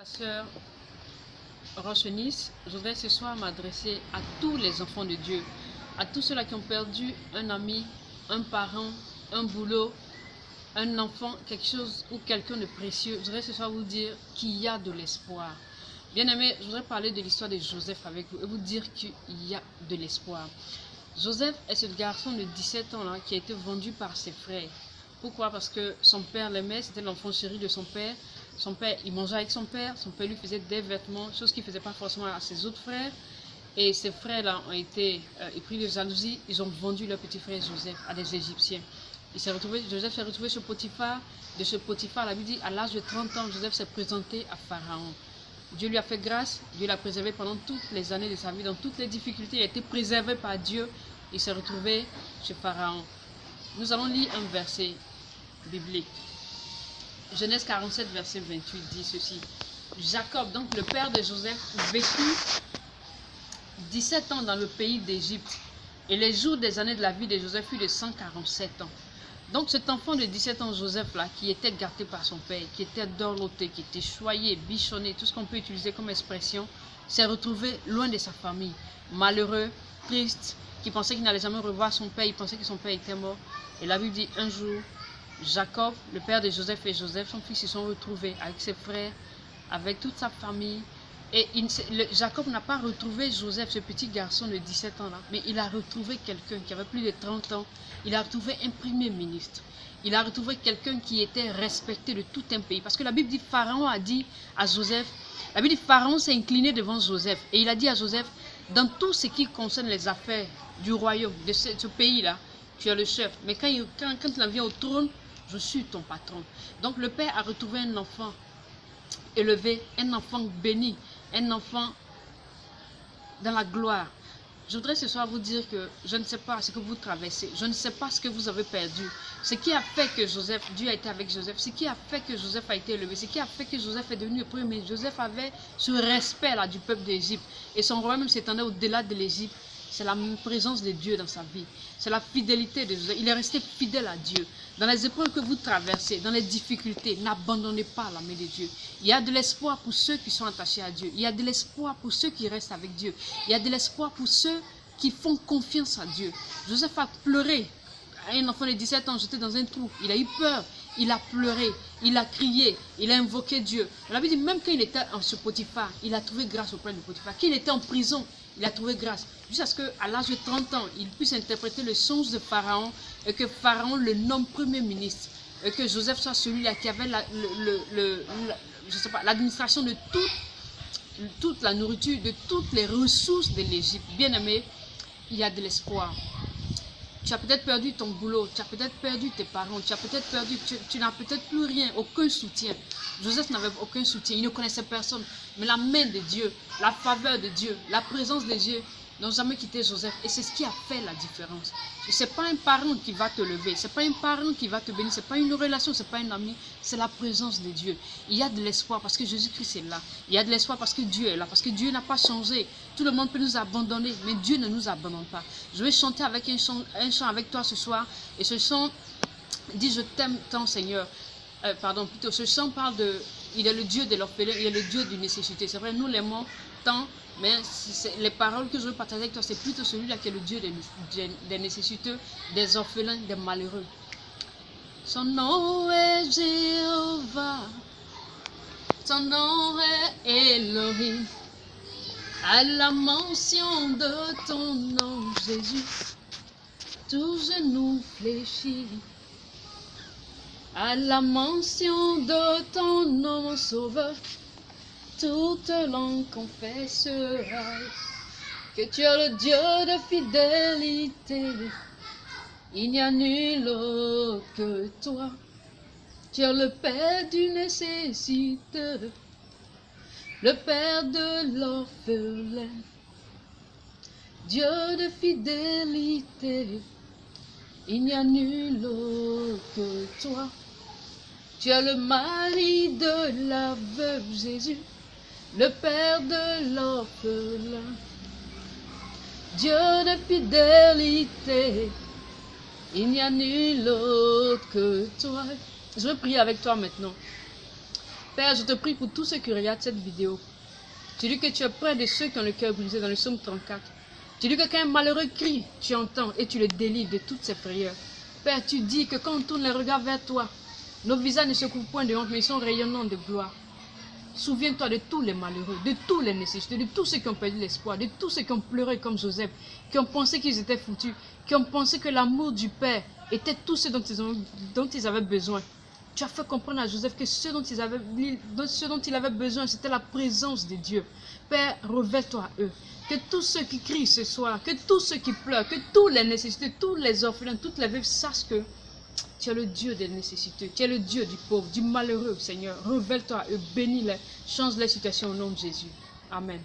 Sœur Rochenis, je voudrais ce soir m'adresser à tous les enfants de Dieu, à tous ceux-là qui ont perdu un ami, un parent, un boulot, un enfant, quelque chose ou quelqu'un de précieux. Je voudrais ce soir vous dire qu'il y a de l'espoir. Bien-aimés, je voudrais parler de l'histoire de Joseph avec vous et vous dire qu'il y a de l'espoir. Joseph est ce garçon de 17 ans là, qui a été vendu par ses frères. Pourquoi? Parce que son père l'aimait, c'était l'enfant chéri de son père. Son père, il mangeait avec son père lui faisait des vêtements, chose qu'il ne faisait pas forcément à ses autres frères. Et ses frères-là ont été épris de jalousie, ils ont vendu leur petit frère Joseph à des Égyptiens. Joseph s'est retrouvé chez Potiphar. De ce Potiphar, la Bible dit, à l'âge de 30 ans, Joseph s'est présenté à Pharaon. Dieu lui a fait grâce, Dieu l'a préservé pendant toutes les années de sa vie, dans toutes les difficultés, il a été préservé par Dieu. Il s'est retrouvé chez Pharaon. Nous allons lire un verset biblique. Genèse 47, verset 28 dit ceci. Jacob, donc le père de Joseph, vécut 17 ans dans le pays d'Égypte. Et les jours des années de la vie de Joseph furent de 147 ans. Donc cet enfant de 17 ans, Joseph, là, qui était gâté par son père, qui était dorloté, qui était choyé, bichonné, tout ce qu'on peut utiliser comme expression, s'est retrouvé loin de sa famille. Malheureux, triste, qui pensait qu'il n'allait jamais revoir son père, il pensait que son père était mort. Et la Bible dit, un jour, Jacob, le père de Joseph et Joseph, son fils, se sont retrouvés avec ses frères, avec toute sa famille. Et Jacob n'a pas retrouvé Joseph, ce petit garçon de 17 ans là, mais il a retrouvé quelqu'un qui avait plus de 30 ans. Il a retrouvé un premier ministre. Il a retrouvé quelqu'un qui était respecté de tout un pays. Parce que la Bible dit, Pharaon a dit à Joseph, la Bible dit, Pharaon s'est incliné devant Joseph. Et il a dit à Joseph, dans tout ce qui concerne les affaires du royaume, de ce pays-là, tu es le chef. Mais quand il en vient au trône, je suis ton patron. Donc le père a retrouvé un enfant élevé, un enfant béni, un enfant dans la gloire. Je voudrais ce soir vous dire que je ne sais pas ce que vous traversez, je ne sais pas ce que vous avez perdu. Ce qui a fait que Dieu a été avec Joseph, ce qui a fait que Joseph a été élevé, ce qui a fait que Joseph est devenu le premier. Joseph avait ce respect là du peuple d'Égypte et son royaume s'étendait au-delà de l'Égypte. C'est la présence de Dieu dans sa vie. C'est la fidélité de Joseph. Il est resté fidèle à Dieu. Dans les épreuves que vous traversez, dans les difficultés, n'abandonnez pas la main de Dieu. Il y a de l'espoir pour ceux qui sont attachés à Dieu. Il y a de l'espoir pour ceux qui restent avec Dieu. Il y a de l'espoir pour ceux qui font confiance à Dieu. Joseph a pleuré. Un enfant de 17 ans, j'étais dans un trou. Il a eu peur. Il a pleuré. Il a crié. Il a invoqué Dieu. On avait dit, même quand il était en ce Potiphar, il a trouvé grâce auprès de Potiphar. Quand il était en prison, il a trouvé grâce. Jusqu'à ce qu'à l'âge de 30 ans, il puisse interpréter le songe de Pharaon et que Pharaon le nomme premier ministre. Et que Joseph soit celui-là qui avait l'administration de toute la nourriture, de toutes les ressources de l'Égypte. Bien aimé, il y a de l'espoir. Tu as peut-être perdu ton boulot, tu as peut-être perdu tes parents, tu n'as peut-être plus rien, aucun soutien. Joseph n'avait aucun soutien, il ne connaissait personne. Mais la main de Dieu, la faveur de Dieu, la présence de Dieu n'ont jamais quitté Joseph. Et c'est ce qui a fait la différence. Ce n'est pas un parent qui va te lever, ce n'est pas un parent qui va te bénir, ce n'est pas une relation, ce n'est pas un ami, c'est la présence de Dieu. Il y a de l'espoir parce que Jésus-Christ est là. Il y a de l'espoir parce que Dieu est là, parce que Dieu n'a pas changé. Tout le monde peut nous abandonner, mais Dieu ne nous abandonne pas. Je vais chanter avec un chant avec toi ce soir. Et ce chant dit, je t'aime tant Seigneur. Ce chant parle de, il est le Dieu de l'orphelin, il est le Dieu du nécessité. C'est vrai, nous l'aimons tant, mais les paroles que je veux partager avec toi, c'est plutôt celui-là qui est le Dieu des nécessiteux, des orphelins, des malheureux. Son nom est Jéhovah, son nom est Elohim. À la mention de ton nom, Jésus, tout genou fléchit. À la mention de ton nom, mon sauveur, toute langue confessera que tu es le Dieu de fidélité. Il n'y a nul autre que toi. Tu es le Père du nécessiteux, le Père de l'orphelin, Dieu de fidélité. Il n'y a nul autre que toi. Tu es le mari de la veuve Jésus, le Père de l'orphelin, Dieu de fidélité. Il n'y a nul autre que toi. Je veux prier avec toi maintenant. Père, je te prie pour tous ceux qui regardent cette vidéo. Tu dis que tu es près de ceux qui ont le cœur brisé dans le psaume 34. Tu dis que quand un malheureux crie, tu entends et tu le délivres de toutes ses prières. Père, tu dis que quand on tourne les regards vers toi, nos visages ne se couvrent point de honte, mais ils sont rayonnants de gloire. Souviens-toi de tous les malheureux, de tous les nécessités, de tous ceux qui ont perdu l'espoir, de tous ceux qui ont pleuré comme Joseph, qui ont pensé qu'ils étaient foutus, qui ont pensé que l'amour du Père était tout ce dont ils avaient besoin. Tu as fait comprendre à Joseph que ce dont il avait besoin, c'était la présence de Dieu. Père, révèle-toi à eux. Que tous ceux qui crient ce soir, que tous ceux qui pleurent, que tous les nécessités, tous les orphelins, toutes les veuves sachent que tu es le Dieu des nécessités, tu es le Dieu du pauvre, du malheureux, Seigneur. Révèle-toi à eux, bénis-les, change les situations au nom de Jésus. Amen.